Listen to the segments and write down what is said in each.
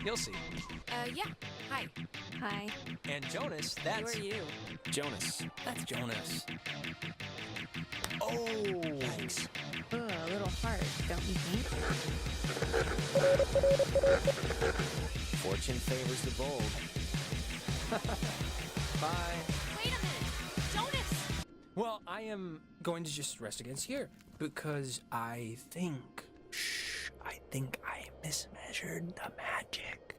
You'll see. Yeah. Hi. Hi. And Jonas, that's... Who are you? Jonas. That's Jonas. Oh! Thanks. Ooh, a little harsh, don't you think? Fortune favors the bold. Bye. Wait a minute! Jonas! Well, I am going to just rest against here because I think I mismeasured the magic.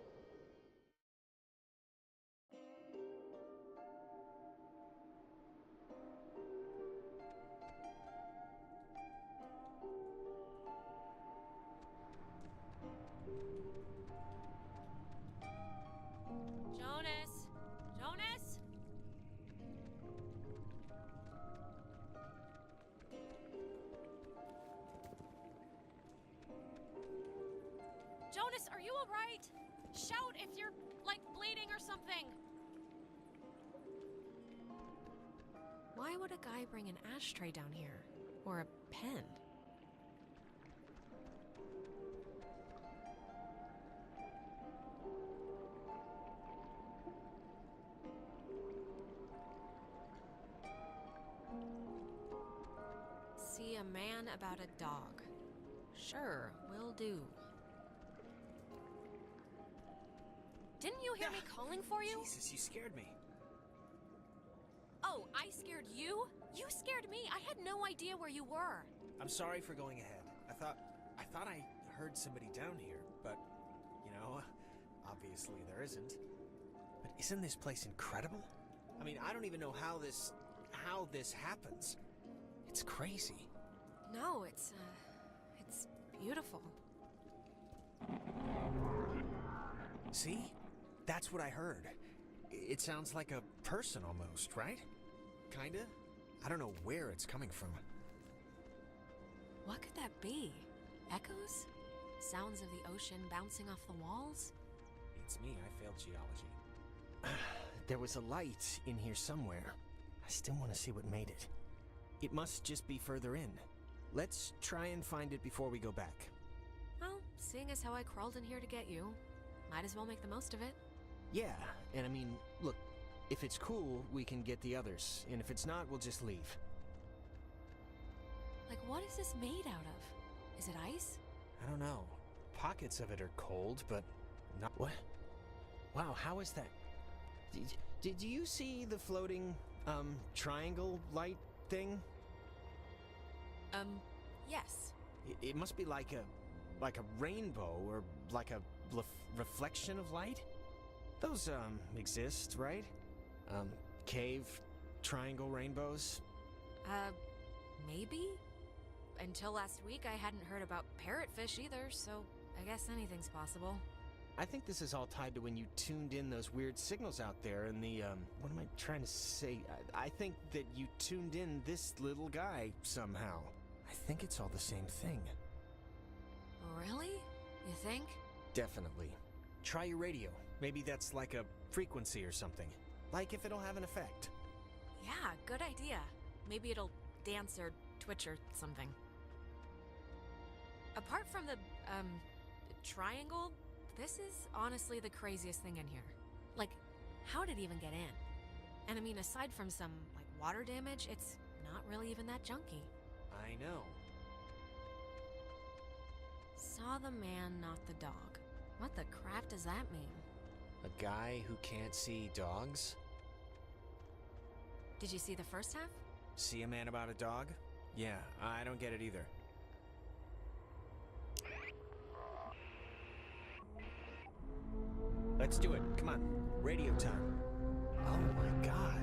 Jonas! Jonas! Jonas, are you alright? Shout if you're, like, bleeding or something. Why would a guy bring an ashtray down here? Or a pen? See a man about a dog. Sure, will do. Didn't you hear me calling for you? Jesus, you scared me. Oh, I scared you? You scared me. I had no idea where you were. I'm sorry for going ahead. I thought I heard somebody down here, but, you know, obviously there isn't. But isn't this place incredible? I mean, I don't even know how this happens. It's crazy. No, it's beautiful. See? That's what I heard. It sounds like a person almost, right? Kinda? I don't know where it's coming from. What could that be? Echoes? Sounds of the ocean bouncing off the walls? It's me, I failed geology. There was a light in here somewhere. I still want to see what made it. It must just be further in. Let's try and find it before we go back. Well, seeing as how I crawled in here to get you, might as well make the most of it. Yeah, and I mean, look, if it's cool, we can get the others, and if it's not, we'll just leave. Like, what is this made out of? Is it ice? I don't know. Pockets of it are cold, but not... What? Wow, how is that? Did you see the floating, triangle light thing? Yes. It must be like a rainbow, or like a reflection of light? Those, exist, right? Cave, triangle rainbows? Maybe? Until last week, I hadn't heard about parrotfish either, so I guess anything's possible. I think this is all tied to when you tuned in those weird signals out there and the, what am I trying to say? I think that you tuned in this little guy somehow. I think it's all the same thing. Really? You think? Definitely. Try your radio. Maybe that's like a frequency or something. Like if it'll have an effect. Yeah, good idea. Maybe it'll dance or twitch or something. Apart from the, triangle, this is honestly the craziest thing in here. Like, how did it even get in? And I mean, aside from some, like, water damage, it's not really even that junky. I know. Saw the man, not the dog. What the crap does that mean? A guy who can't see dogs? Did you see the first half? See a man about a dog? Yeah, I don't get it either. Let's do it. Come on. Radio time. Oh my god.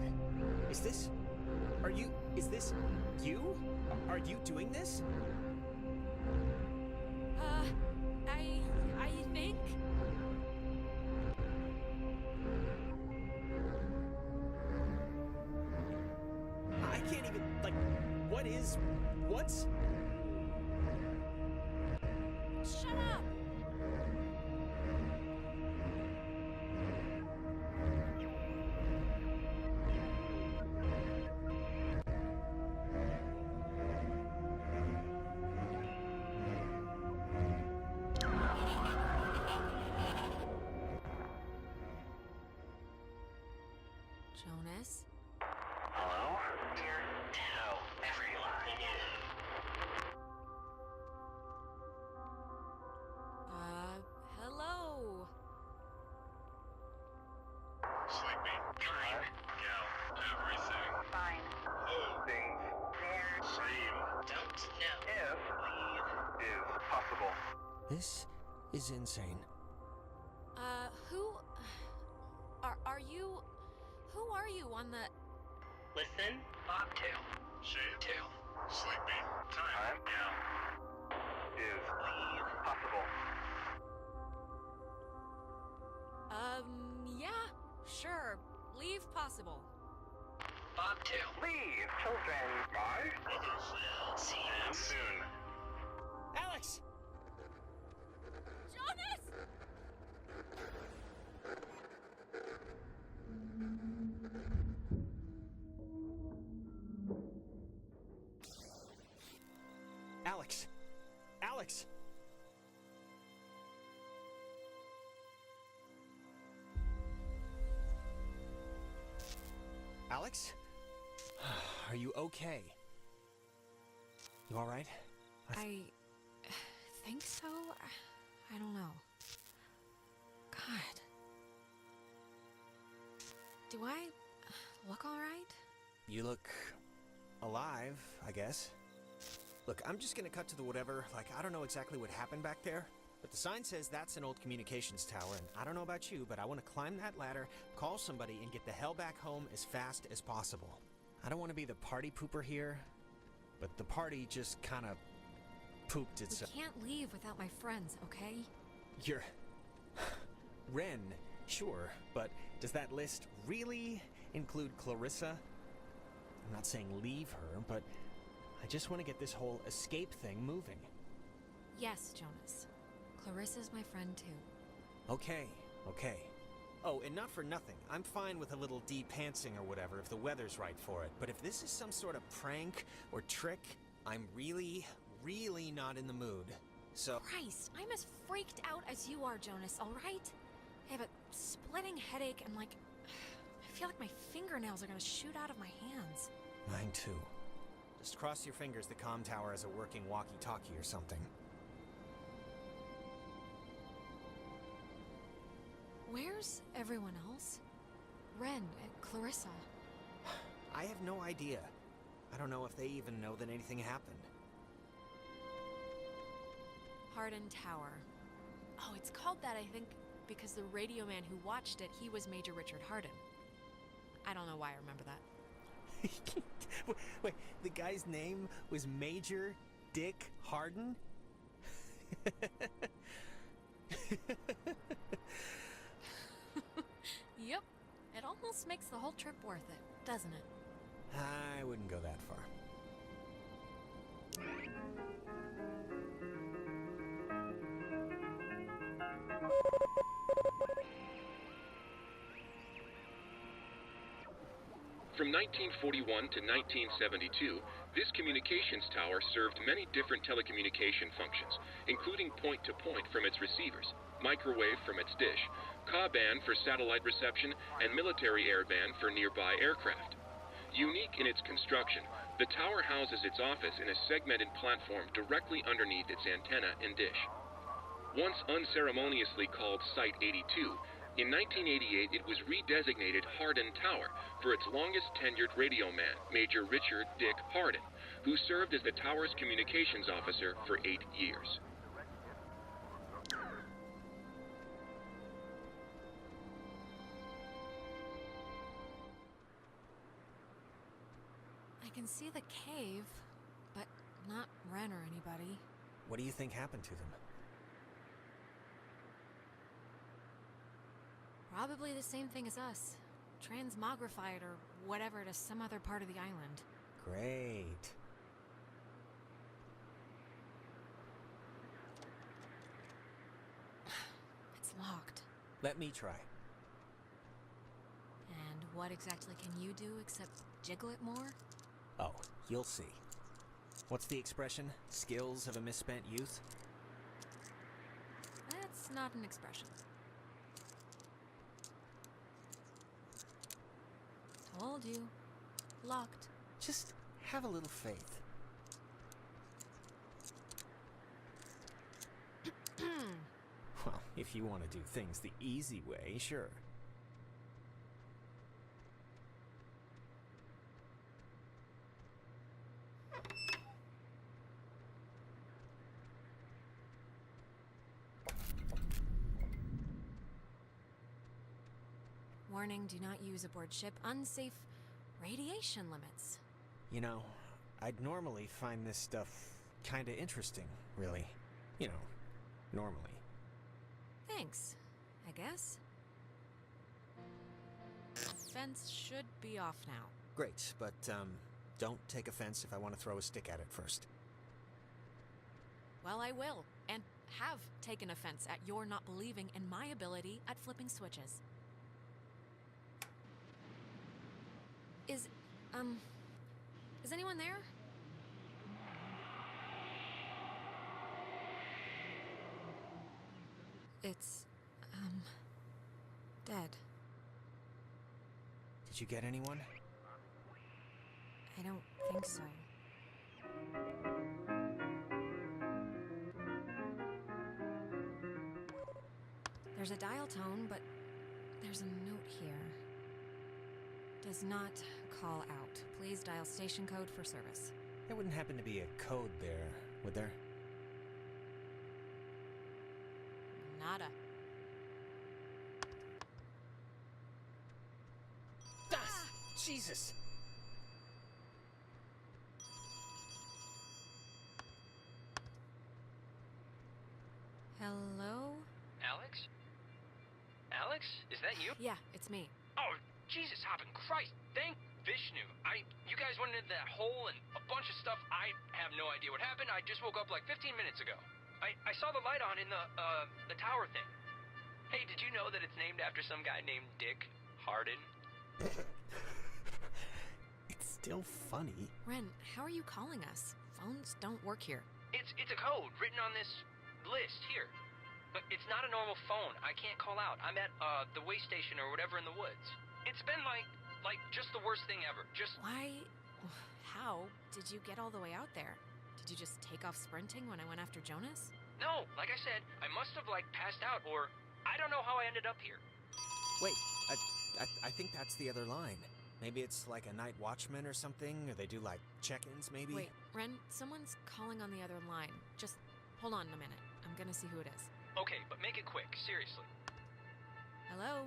Is this you? Are you doing this? I think? I can't even, like, what's... Shut up! Jonas? Hello? Dear, tell everyone. Hello? Sleepy. Time. Yeah, everything. Fine. Things. There. Same. Don't know. If leave is possible. This is insane. Who... Are you... Who are you on the... Listen. Bobtail. Shade. Tail. Sleepy. Time. Yeah. Is leave possible. Yeah, sure. Leave possible. Bobtail. Leave, children. Bye. Mothers will see you soon. Alex! Jonas! Alex! Alex! Alex? Are you okay? You alright? I think so. I don't know. God. Do I look all right? You look alive, I guess. Look, I'm just gonna cut to the whatever. Like, I don't know exactly what happened back there, but the sign says that's an old communications tower, and I don't know about you, but I want to climb that ladder, call somebody, and get the hell back home as fast as possible. I don't want to be the party pooper here, but the party just kind of pooped We itself. can't leave without my friends, okay? You're... Ren, sure, but does that list really include Clarissa? I'm not saying leave her, but I just want to get this whole escape thing moving. Yes, Jonas. Clarissa's my friend too. Okay, okay. Oh, and not for nothing, I'm fine with a little de-pantsing or whatever if the weather's right for it, but if this is some sort of prank or trick, I'm really, really not in the mood. So... Christ, I'm as freaked out as you are, Jonas, alright? I have a splitting headache and like... I feel like my fingernails are gonna shoot out of my hands. Mine too. Just cross your fingers the comm tower has a working walkie-talkie or something. Where's everyone else? Ren and Clarissa. I have no idea. I don't know if they even know that anything happened. Hardin Tower. Oh, it's called that, I think, because the radio man who watched it, he was Major Richard Hardin. I don't know why I remember that. Wait, the guy's name was Major Dick Hardin? Yep. It almost makes the whole trip worth it, doesn't it? I wouldn't go that far. From 1941 to 1972, this communications tower served many different telecommunication functions, including point-to-point from its receivers, microwave from its dish, Ka-band for satellite reception, and military airband for nearby aircraft. Unique in its construction, the tower houses its office in a segmented platform directly underneath its antenna and dish. Once unceremoniously called Site 82, in 1988 it was redesignated Hardin Tower for its longest tenured radio man, Major Richard Dick Hardin, who served as the tower's communications officer for 8 years. I can see the cave, but not Ren or anybody. What do you think happened to them? Probably the same thing as us. Transmogrified or whatever to some other part of the island. Great. It's locked. Let me try. And what exactly can you do except jiggle it more? Oh, you'll see. What's the expression? Skills of a misspent youth? That's not an expression. Told you. Locked. Just have a little faith. Well, if you want to do things the easy way, sure. Warning, do not use aboard ship. Unsafe radiation limits. You know, I'd normally find this stuff kinda interesting, really. You know, normally. Thanks, I guess. Fence should be off now. Great, but, don't take offense if I want to throw a stick at it first. Well, I will, and have taken offense at your not believing in my ability at flipping switches. Is anyone there? It's, dead. Did you get anyone? I don't think so. There's a dial tone, but there's a note here. Does not call out. Please dial station code for service. There wouldn't happen to be a code there, would there? Nada. Jesus! Hello? Alex? Alex? Is that you? Yeah, it's me. Oh, Jesus hopping Christ! Thank Vishnu. You guys went into that hole and a bunch of stuff. I have no idea what happened. I just woke up like 15 minutes ago. I saw the light on in the tower thing. Hey, did you know that it's named after some guy named Dick Harden? It's still funny. Ren, how are you calling us? Phones don't work here. It's a code written on this list here. But it's not a normal phone. I can't call out. I'm at the way station or whatever in the woods. It's been like just the worst thing ever. Just Why? How did you get all the way out there? Did you just take off sprinting when I went after Jonas? no, like I said, I must have like passed out or I don't know how I ended up here. Wait, I think that's the other line. Maybe it's like a night watchman or something, or they do like check-ins maybe? Wait, Ren, someone's calling on the other line. Just hold on a minute. I'm gonna see who it is. Okay, but make it quick, seriously. Hello?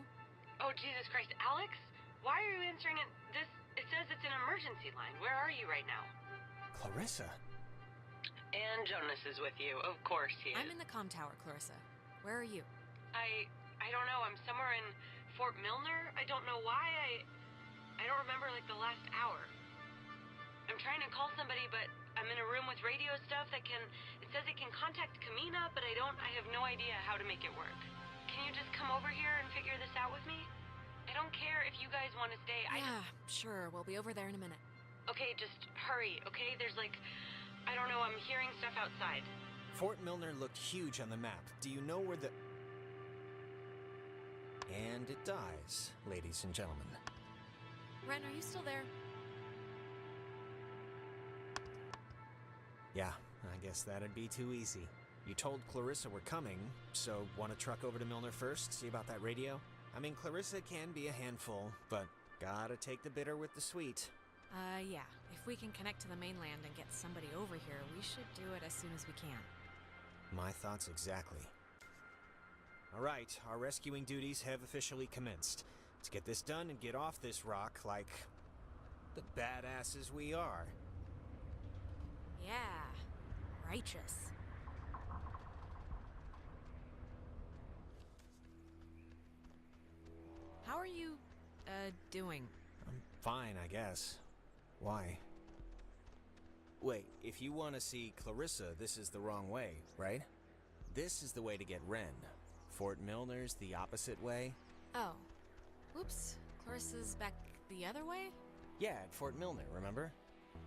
Oh, Jesus Christ, Alex? Why are you answering it? It says it's an emergency line. Where are you right now? Clarissa? And Jonas is with you. Of course he is. I'm in the comm tower, Clarissa. Where are you? I don't know. I'm somewhere in Fort Milner. I don't know why. I don't remember like the last hour. I'm trying to call somebody, but I'm in a room with radio stuff that it says it can contact Kamina, but I have no idea how to make it work. Can you just come over here and figure this out with me? I don't care if you guys want to stay. Yeah, sure. We'll be over there in a minute. Okay, just hurry, okay? There's like, I don't know, I'm hearing stuff outside. Fort Milner looked huge on the map. Do you know where the... And it dies, ladies and gentlemen. Ren, are you still there? Yeah, I guess that'd be too easy. You told Clarissa we're coming, so want to truck over to Milner first, see about that radio? I mean, Clarissa can be a handful, but gotta take the bitter with the sweet. Yeah. If we can connect to the mainland and get somebody over here, we should do it as soon as we can. My thoughts exactly. Alright, our rescuing duties have officially commenced. Let's get this done and get off this rock like the badasses we are. Yeah. Righteous. How are you, doing? I'm fine, I guess. Why? Wait, if you want to see Clarissa, this is the wrong way, right? This is the way to get Ren. Fort Milner's the opposite way. Oh. Whoops. Clarissa's back the other way? Yeah, at Fort Milner, remember?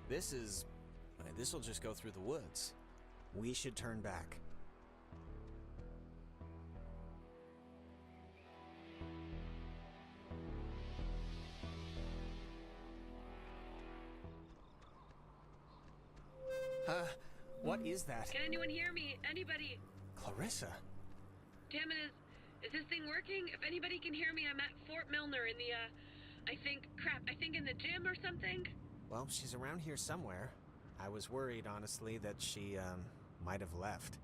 This'll just go through the woods. We should turn back. What is that? Can anyone hear me? Anybody? Clarissa? Damn it, is this thing working? If anybody can hear me, I'm at Fort Milner in the, I think in the gym or something. Well, she's around here somewhere. I was worried, honestly, that she, might have left.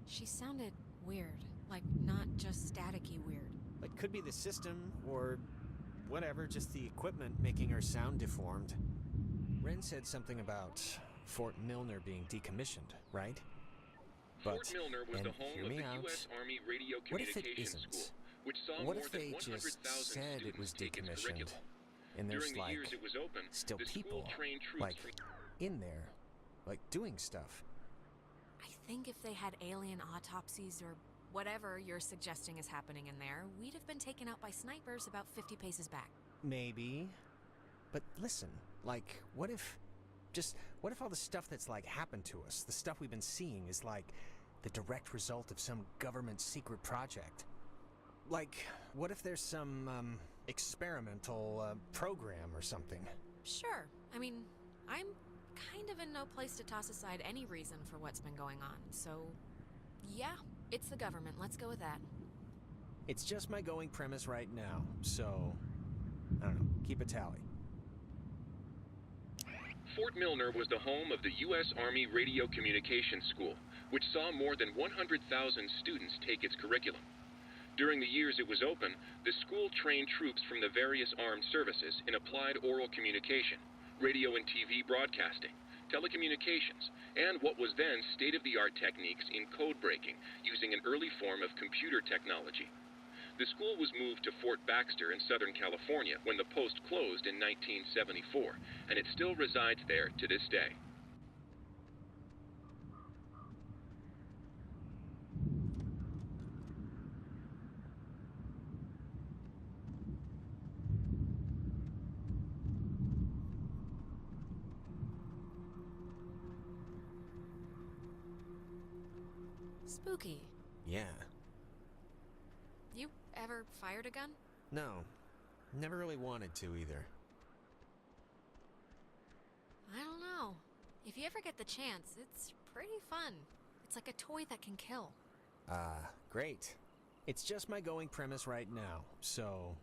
She sounded weird. Like, not just staticky weird. Like, could be the system, or whatever, just the equipment making her sound deformed. Ren said something about Fort Milner being decommissioned, right? But, Fort Milner was and the home hear of me the out, U.S. Army Radio what if it Communications isn't? School, which saw What more if than they 100,000 just said it was students take its decommissioned? curriculum. And there's, During the like, years it was open, still the people, school trained troops like, from in there, like, doing stuff. I think if they had alien autopsies or whatever you're suggesting is happening in there, we'd have been taken out by snipers about 50 paces back. Maybe. But listen, like, what if all the stuff that's, like, happened to us, the stuff we've been seeing, is, like, the direct result of some government secret project? Like, what if there's some, experimental, program or something? Sure. I mean, I'm kind of in no place to toss aside any reason for what's been going on, so yeah, it's the government. Let's go with that. It's just my going premise right now, so I don't know, keep a tally. Fort Milner was the home of the U.S. Army Radio Communications School, which saw more than 100,000 students take its curriculum. During the years it was open, the school trained troops from the various armed services in applied oral communication, radio and TV broadcasting, telecommunications, and what was then state-of-the-art techniques in code breaking using an early form of computer technology. The school was moved to Fort Baxter in Southern California when the post closed in 1974, and it still resides there to this day. Spooky. Yeah. You ever fired a gun? No. Never really wanted to either. I don't know. If you ever get the chance, it's pretty fun. It's like a toy that can kill. Great. It's just my going premise right now, so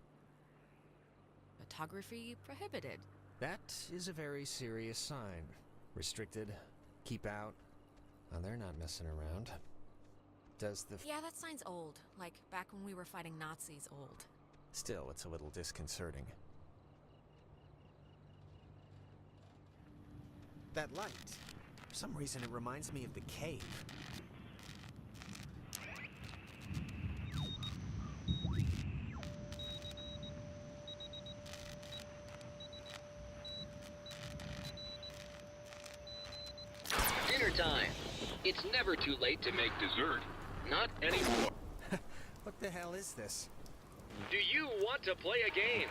Photography prohibited. that is a very serious sign. Restricted. Keep out. Oh, they're not messing around. Does the... Yeah, that sign's old. Like, back when we were fighting Nazis old. Still, it's a little disconcerting. That light. For some reason, it reminds me of the cave. Dinner time. It's never too late to make Dessert. not anymore. What the hell is this? Do you want to play a game?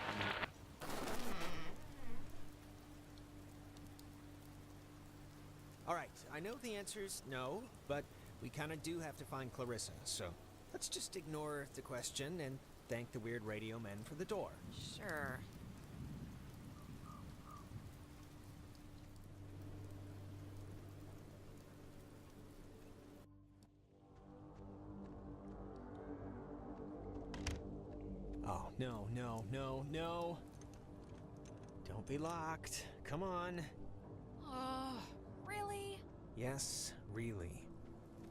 Alright, I know the answer's no, but we kinda do have to find Clarissa, so let's just ignore the question and thank the weird radio men for the door. Sure. Oh, no, no, no, no. Don't be locked. Come on. Oh, really? Yes, really.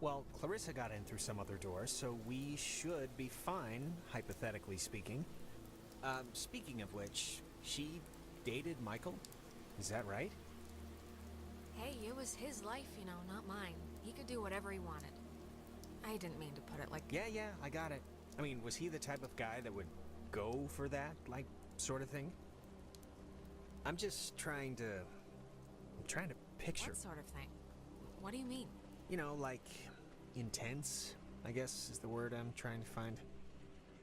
Well, Clarissa got in through some other door, so we should be fine, hypothetically speaking. Speaking of which, she dated Michael? Is that right? Hey, it was his life, you know, not mine. He could do whatever he wanted. I didn't mean to put it like... Yeah, I got it. I mean, was he the type of guy that would go for that, like, sort of thing? I'm just trying to picture... What sort of thing? What do you mean? You know, like, intense, I guess is the word I'm trying to find.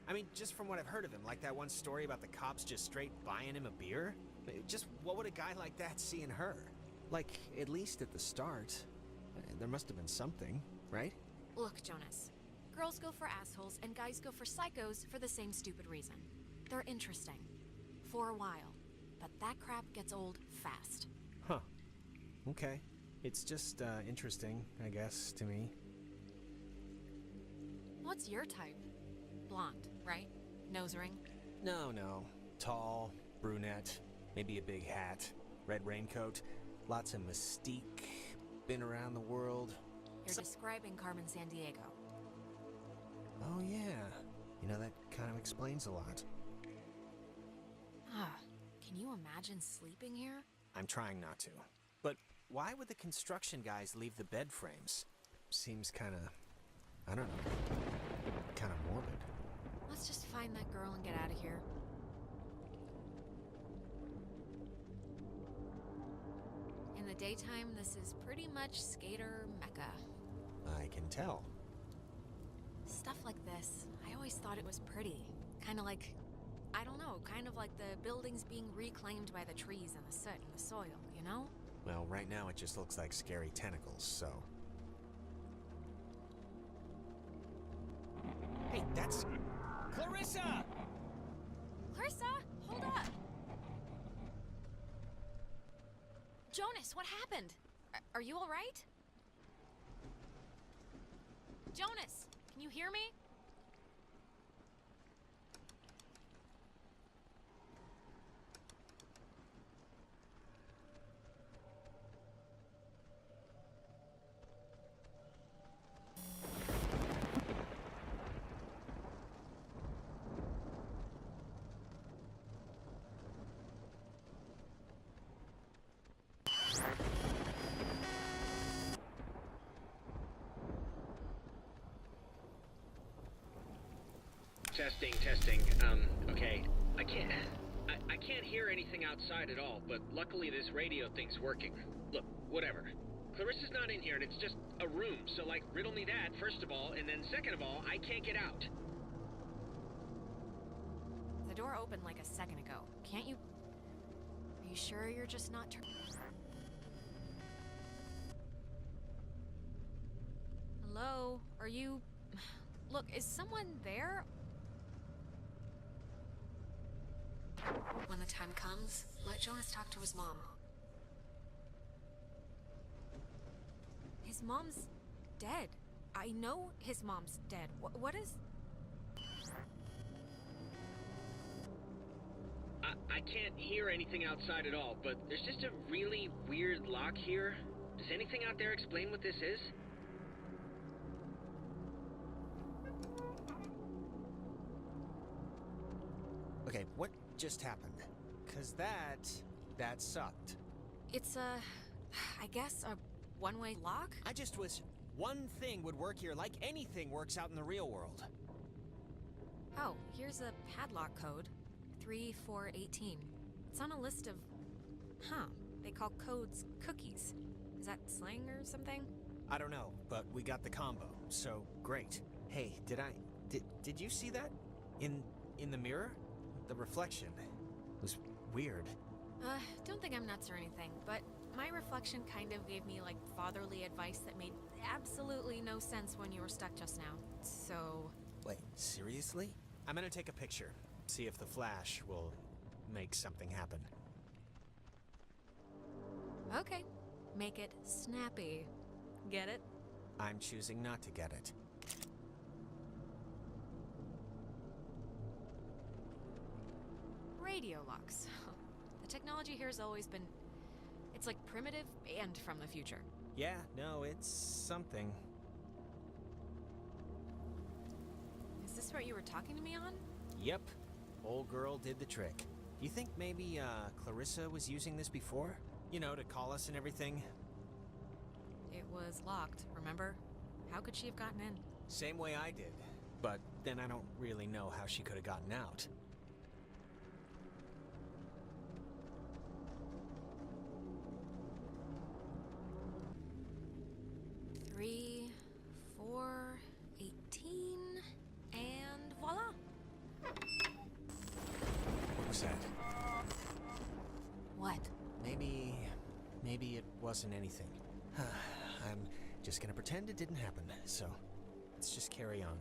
I mean, just from what I've heard of him, like that one story about the cops just straight buying him a beer? Just what would a guy like that see in her? Like, at least at the start, there must have been something, right? Look, Jonas. Girls go for assholes and guys go for psychos for the same stupid reason. They're interesting. For a while. But that crap gets old fast. Huh. Okay. It's just, interesting, I guess, to me. What's your type? Blonde, right? Nose ring? No. Tall, brunette, maybe a big hat, red raincoat, lots of mystique, been around the world. You're describing Carmen Sandiego. Oh, yeah. You know, that kind of explains a lot. Ah, can you imagine sleeping here? I'm trying not to. But why would the construction guys leave the bed frames? Seems kind of, I don't know, kind of morbid. Let's just find that girl and get out of here. In the daytime, this is pretty much skater mecca. I can tell. Stuff like this, I always thought it was pretty. Kind of like, I don't know, kind of like the buildings being reclaimed by the trees and the soot and the soil, you know? Well, right now it just looks like scary tentacles, so... Hey, that's... Clarissa! Clarissa, hold up! Jonas, what happened? Are you all right? Jonas, can you hear me? Testing. Okay. I can't hear anything outside at all, but luckily this radio thing's working. Look, whatever. Clarissa's not in here, and it's just a room, so, like, riddle me that, first of all, and then second of all, I can't get out. The door opened like a second ago. Can't you... Are you sure you're just not Hello? Are you... Look, is someone there? When the time comes, let Jonas talk to his mom. His mom's dead. I know his mom's dead. What is... I can't hear anything outside at all, but there's just a really weird lock here. Does anything out there explain what this is? Okay, what just happened? 'Cause that sucked. It's a... I guess a one-way lock? I just wish one thing would work here like anything works out in the real world. Oh, here's a padlock code. 3418. It's on a list of... Huh. They call codes cookies. Is that slang or something? I don't know, but we got the combo, so great. Hey, did you see that? In the mirror? The reflection was weird. Don't think I'm nuts or anything, but my reflection kind of gave me, like, fatherly advice that made absolutely no sense when you were stuck just now. So... Wait, seriously? I'm gonna take a picture. See if the flash will make something happen. Okay. Make it snappy. Get it? I'm choosing not to get it. Radio locks. The technology here has always been... It's like primitive and from the future. Yeah, no, it's something. Is this what you were talking to me on? Yep. Old girl did the trick. Do you think maybe, Clarissa was using this before? You know, to call us and everything? It was locked, remember? How could she have gotten in? Same way I did. But then I don't really know how she could have gotten out. Three, 4, 18, and voila! What was that? What? Maybe it wasn't anything. I'm just gonna pretend it didn't happen, so let's just carry on.